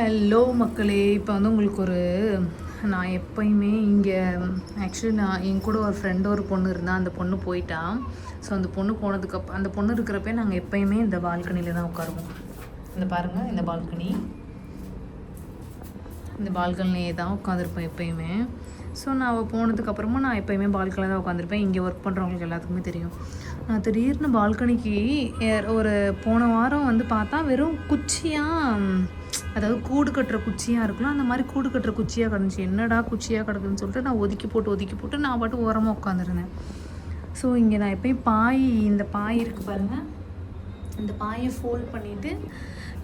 Hello மக்களே, இப்போ வந்து உங்களுக்கு நான் எப்போயுமே இங்கே ஆக்சுவலி நான் என் கூட ஒரு ஃப்ரெண்டு ஒரு பொண்ணு இருந்தால் அந்த பொண்ணு போயிட்டா. ஸோ அந்த பொண்ணு போனதுக்கப்புறம் அந்த பொண்ணு இருக்கிறப்ப நாங்கள் எப்போயுமே இந்த பால்கனியில் தான் உட்காருவோம். இந்த பாருங்கள், இந்த பால்கனிலே தான் உட்காந்துருப்பேன் எப்போயுமே. ஸோ நான் அவள் போனதுக்கப்புறமா நான் எப்போயுமே பால்கனியில் தான் உட்காந்துருப்பேன். இங்கே ஒர்க் பண்ணுறவங்களுக்கு எல்லாத்துக்குமே தெரியும். நான் திடீர்னு பால்கனிக்கு ஒரு போன வாரம் வந்து பார்த்தா வெறும் குச்சியாக, அதாவது கூடு கட்டுற குச்சியாக இருக்கலாம், அந்த மாதிரி கூடு கட்டுற குச்சியாக கிடந்துச்சு. என்னடா குச்சியாக கிடக்குதுன்னு சொல்லிட்டு நான் ஒதுக்கி போட்டு நான் பாட்டு ஓரமாக உட்காந்துருந்தேன். ஸோ இங்கே நான் எப்போயும் இந்த பாய் இருக்குது பாருங்கள், இந்த பாயை ஃபோல்ட் பண்ணிவிட்டு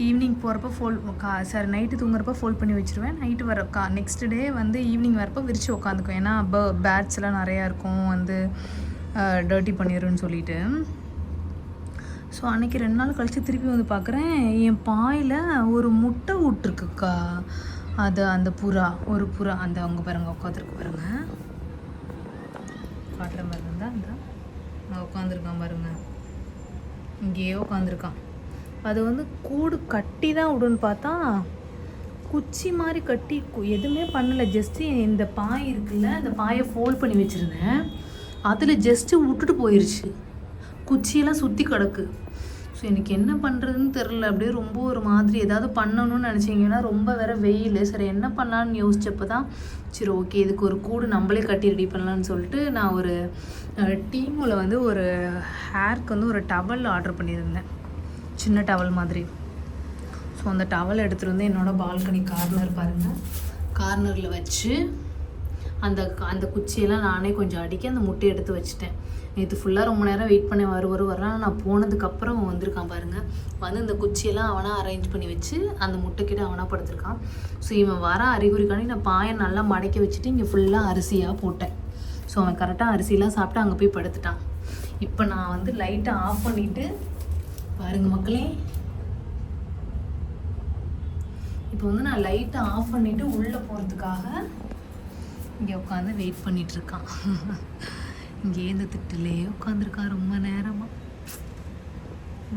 ஈவினிங் போகிறப்ப நைட்டு தூங்குறப்ப ஃபோல்ட் பண்ணி வச்சுருவேன். நைட்டு நெக்ஸ்ட் டே வந்து ஈவினிங் வரப்போ விரித்து உட்காந்துக்குவேன். ஏன்னா பேட்ஸ்லாம் நிறையா இருக்கும், வந்து டர்ட்டி பண்ணிடுன்னு சொல்லிட்டு. ஸோ அன்றைக்கி 2 நாள் கழித்து திருப்பி வந்து பார்க்குறேன், என் பாயில் ஒரு முட்டை விட்டுருக்குக்கா. அது அந்த ஒரு புறா அந்த அவங்க பாருங்கள் உட்காந்துருக்கு பாருங்கள், காட்டுற மாதிரி இருந்தால் அந்த உட்காந்துருக்கான் பாருங்கள், இங்கேயே உட்காந்துருக்கான். அது வந்து கூடு கட்டி தான் விடுன்னு பார்த்தா குச்சி மாதிரி கட்டி எதுவுமே பண்ணலை. ஜஸ்ட்டு இந்த பாய் இருக்குல்ல, அந்த பாயை ஃபோல்ட் பண்ணி வச்சுருந்தேன், அதில் ஜஸ்ட்டு விட்டுட்டு போயிடுச்சு. குச்சியெல்லாம் சுற்றி கிடக்கு. ஸோ எனக்கு என்ன பண்ணுறதுன்னு தெரில. அப்படியே ரொம்ப ஒரு மாதிரி ஏதாவது பண்ணணும்னு நினச்சிங்கன்னா ரொம்ப வேறு வெயில். சரி என்ன பண்ணலான்னு யோசிச்சப்போ தான் சரி ஓகே இதுக்கு ஒரு கூடு நம்மளே கட்டி ரெடி பண்ணலான்னு சொல்லிட்டு நான் ஒரு டீமில் வந்து ஒரு ஹேருக்கு வந்து ஒரு டவல் ஆர்டர் பண்ணியிருந்தேன், சின்ன டவல் மாதிரி. ஸோ அந்த டவல் எடுத்துகிட்டு வந்து என்னோடய பால்கனி கார்னரில் வச்சு அந்த குச்சியெல்லாம் நானே கொஞ்சம் அடிக்க அந்த முட்டையை எடுத்து வச்சுட்டேன். நேற்று ஃபுல்லாக ரொம்ப நேரம் வெயிட் பண்ணி வரான். நான் போனதுக்கப்புறம் அவன் வந்திருக்கான் பாருங்கள். வந்து இந்த குச்சியெல்லாம் அவனாக அரேஞ்ச் பண்ணி வச்சு அந்த முட்டைக்கிட்ட அவனாக படுத்திருக்கான். ஸோ இவன் வர அறிகுறிக்காண்டி நான் பாயை நல்லா மடக்கி வச்சுட்டு இங்கே ஃபுல்லாக அரிசியாக போட்டேன். ஸோ அவன் கரெக்டாக அரிசியெலாம் சாப்பிட்டு அங்கே போய் படுத்துட்டான். இப்போ நான் வந்து லைட்டை ஆஃப் பண்ணிவிட்டு பாருங்கள் மக்களே, இப்போ வந்து நான் லைட்டை ஆஃப் பண்ணிவிட்டு உள்ளே போகிறதுக்காக இங்கே உட்காந்து வெயிட் பண்ணிகிட்ருக்கான். இங்கே இந்த திட்டுலேயே உட்காந்துருக்கான் ரொம்ப நேரமாக.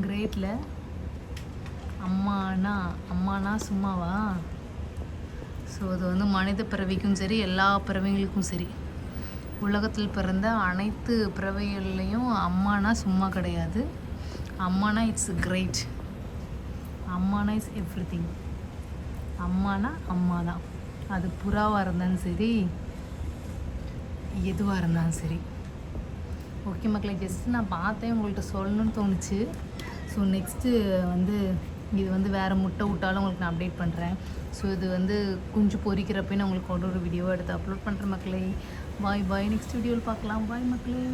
கிரேட்டில் அம்மானா சும்மாவா? ஸோ அது வந்து மனித பிறவிக்கும் சரி, எல்லா பிறவைகளுக்கும் சரி, உலகத்தில் பிறந்த அனைத்து பிறவைகள்லேயும் அம்மானா சும்மா கிடையாது. அம்மானா இட்ஸ் கிரேட். அம்மானா இட்ஸ் எவ்ரிதிங். அம்மானா அம்மா தான். அது புறாவாக இருந்தாலும் சரி, எதுவாக இருந்தாலும் சரி. ஓகே மக்களை, ஜஸ்ட்டு நான் பார்த்தேன், உங்கள்கிட்ட சொல்லணும்னு தோணுச்சு. ஸோ நெக்ஸ்ட்டு வந்து இது வந்து வேறு முட்டை விட்டாலும் உங்களுக்கு நான் அப்டேட் பண்ணுறேன். ஸோ இது வந்து குஞ்சு பொரிக்கிறப்ப நான் உங்களுக்கு ஒரு வீடியோவை எடுத்து அப்லோட் பண்ணுறேன் மக்களே. பாய். நெக்ஸ்ட் வீடியோவில் பார்க்கலாம். பாய் மக்களே.